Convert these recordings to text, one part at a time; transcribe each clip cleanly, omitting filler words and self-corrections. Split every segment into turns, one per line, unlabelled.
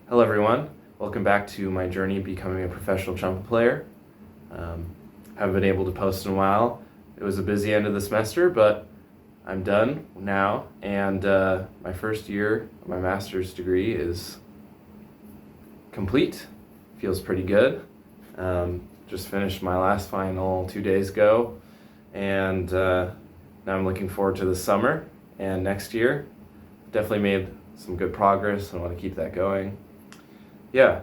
Hello everyone, welcome back to my journey becoming a professional trumpet player. Haven't been able to post in a while. It was a busy end of the semester, but I'm done now, and my first year of my master's degree is complete. Feels pretty good. Just finished my last final 2 days ago, and now I'm looking forward to the summer and next year. Definitely made some good progress and want to keep that going. Yeah.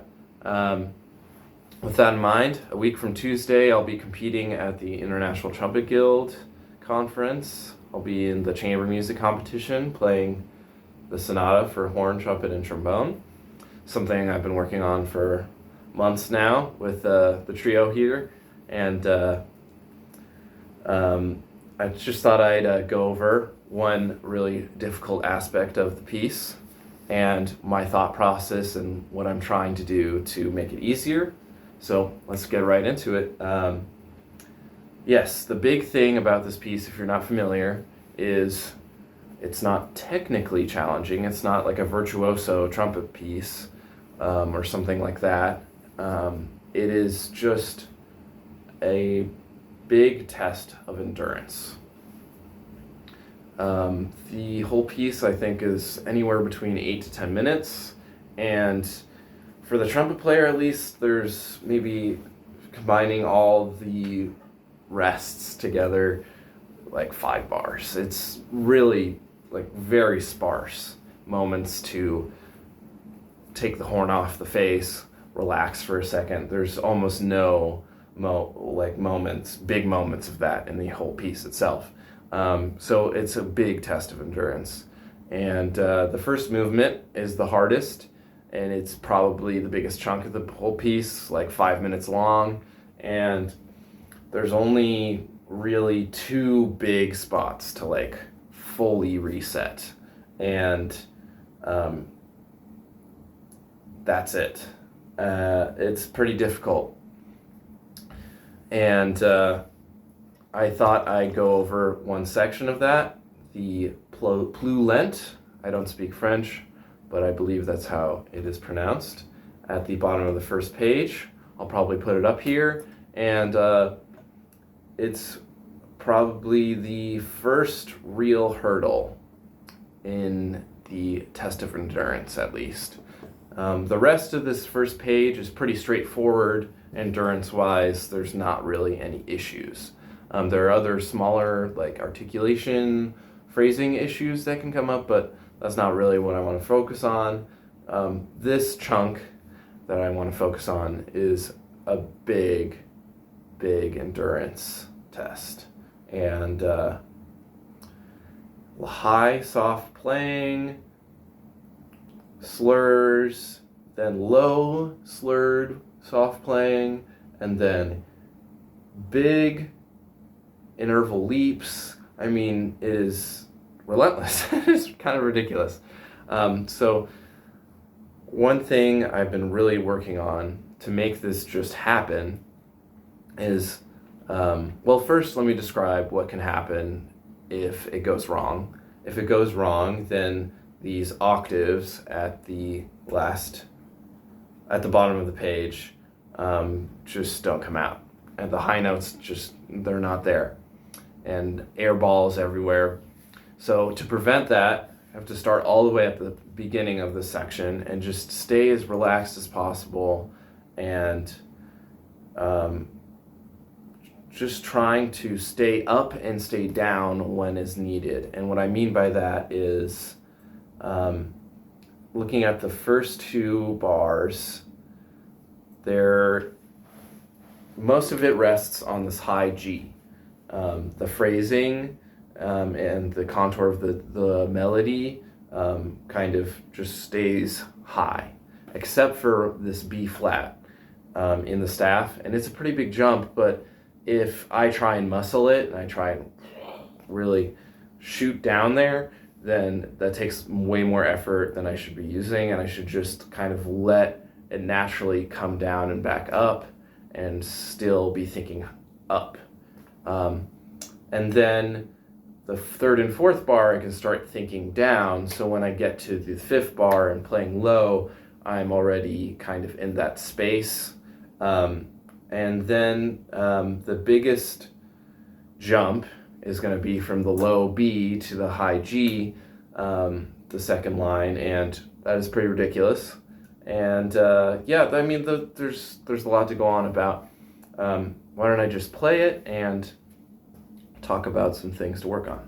With that in mind, a week from Tuesday, I'll be competing at the International Trumpet Guild conference. I'll be in the chamber music competition playing the sonata for horn, trumpet, and trombone. Something I've been working on for months now with the trio here. And I just thought I'd go over one really difficult aspect of the piece and my thought process and what I'm trying to do to make it easier. So let's get right into it. Yes, the big thing about this piece, if you're not familiar, is it's not technically challenging. It's not like a virtuoso trumpet piece or something like that. It is just a big test of endurance. The whole piece, I think, is anywhere between 8 to 10 minutes, and for the trumpet player at least, there's maybe combining all the rests together like 5 bars. It's really like very sparse moments to take the horn off the face, relax for a second. There's almost no moments, big moments of that in the whole piece itself. So it's a big test of endurance. And the first movement is the hardest, and it's probably the biggest chunk of the whole piece, like 5 minutes long. And there's only really 2 big spots to like fully reset. And that's it. It's pretty difficult. And I thought I'd go over one section of that, the Poulenc. I don't speak French, but I believe that's how it is pronounced. At the bottom of the first page, I'll probably put it up here, and it's probably the first real hurdle in the test of endurance, at least. The rest of this first page is pretty straightforward endurance-wise. There's not really any issues. There are other smaller like articulation, phrasing issues that can come up, but that's not really what I want to focus on. This chunk that I want to focus on is a big endurance test. And high, soft playing, slurs, then low, slurred, soft playing, and then big interval leaps. I mean, it is relentless. It's kind of ridiculous. So one thing I've been really working on to make this just happen is, well, first let me describe what can happen if it goes wrong. If it goes wrong, then these octaves at the bottom of the page just don't come out. And the high notes they're not there. And air balls everywhere. So to prevent that, I have to start all the way at the beginning of the section and just stay as relaxed as possible, and just trying to stay up and stay down when is needed. And what I mean by that is looking at the first 2 bars, most of it rests on this high G. The phrasing and the contour of the melody kind of just stays high, except for this B flat in the staff. And it's a pretty big jump, but if I try and muscle it and I try and really shoot down there, then that takes way more effort than I should be using, and I should just kind of let it naturally come down and back up and still be thinking up. And then the 3rd and 4th bar, I can start thinking down. So when I get to the 5th bar and playing low, I'm already kind of in that space. And then the biggest jump is going to be from the low B to the high G, the second line, and that is pretty ridiculous. And yeah, I mean, there's a lot to go on about. Why don't I just play it and talk about some things to work on?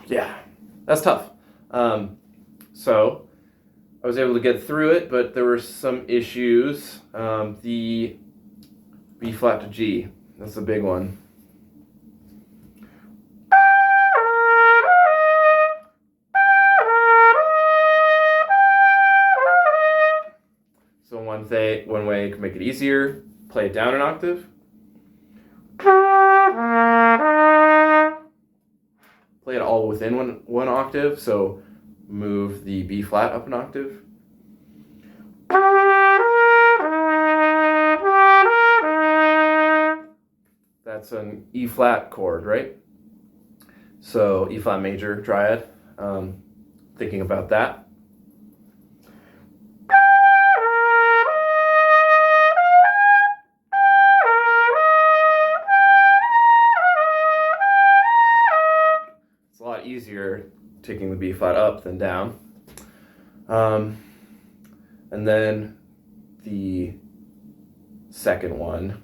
Yeah, that's tough. So I was able to get through it, but there were some issues. The B flat to G, that's a big one. So one way to make it easier, play it down an octave. Play it all within one octave, so move the B flat up an octave. That's an E flat chord, right? So E flat major triad. Thinking about that. It's a lot easier taking the B flat up than down. And then the second one.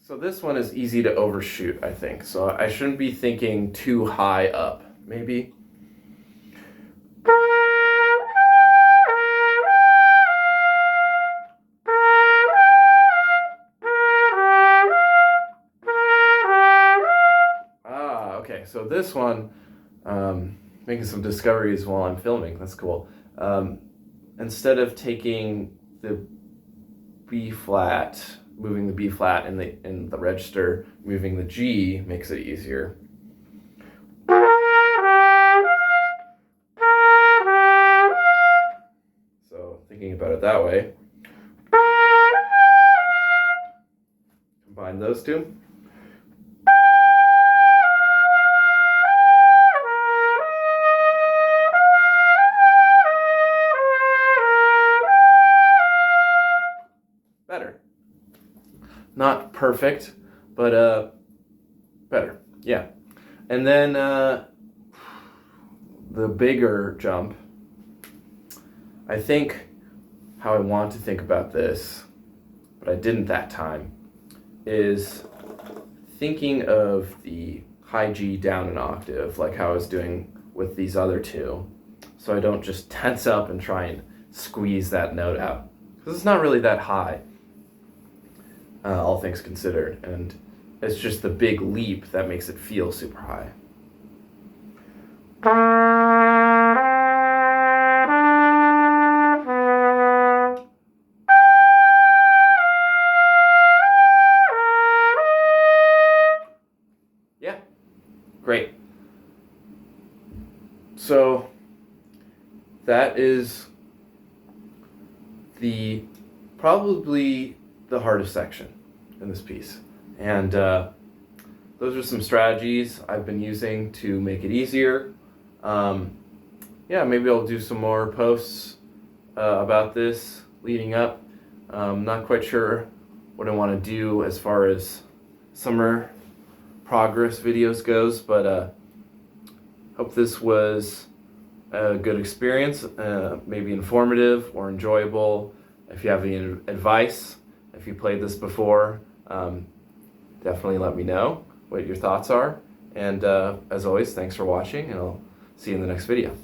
So this one is easy to overshoot, I think. So I shouldn't be thinking too high up, maybe. Okay, so this one, making some discoveries while I'm filming. That's cool. Instead of taking the B flat, moving the B flat in the register, moving the G makes it easier. So thinking about it that way, combine those two. Better. Not perfect, but better. Yeah. And then the bigger jump, I think how I want to think about this, but I didn't that time, is thinking of the high G down an octave, like how I was doing with these other two, so I don't just tense up and try and squeeze that note out. Because it's not really that high. All things considered, and It's just the big leap that makes it feel super high. Yeah, great. So that is probably the hardest section in this piece. And those are some strategies I've been using to make it easier. Yeah, maybe I'll do some more posts about this leading up. Not quite sure what I want to do as far as summer progress videos goes, but hope this was a good experience, maybe informative or enjoyable. If you have any advice, if you played this before, definitely let me know what your thoughts are. And as always, thanks for watching, and I'll see you in the next video.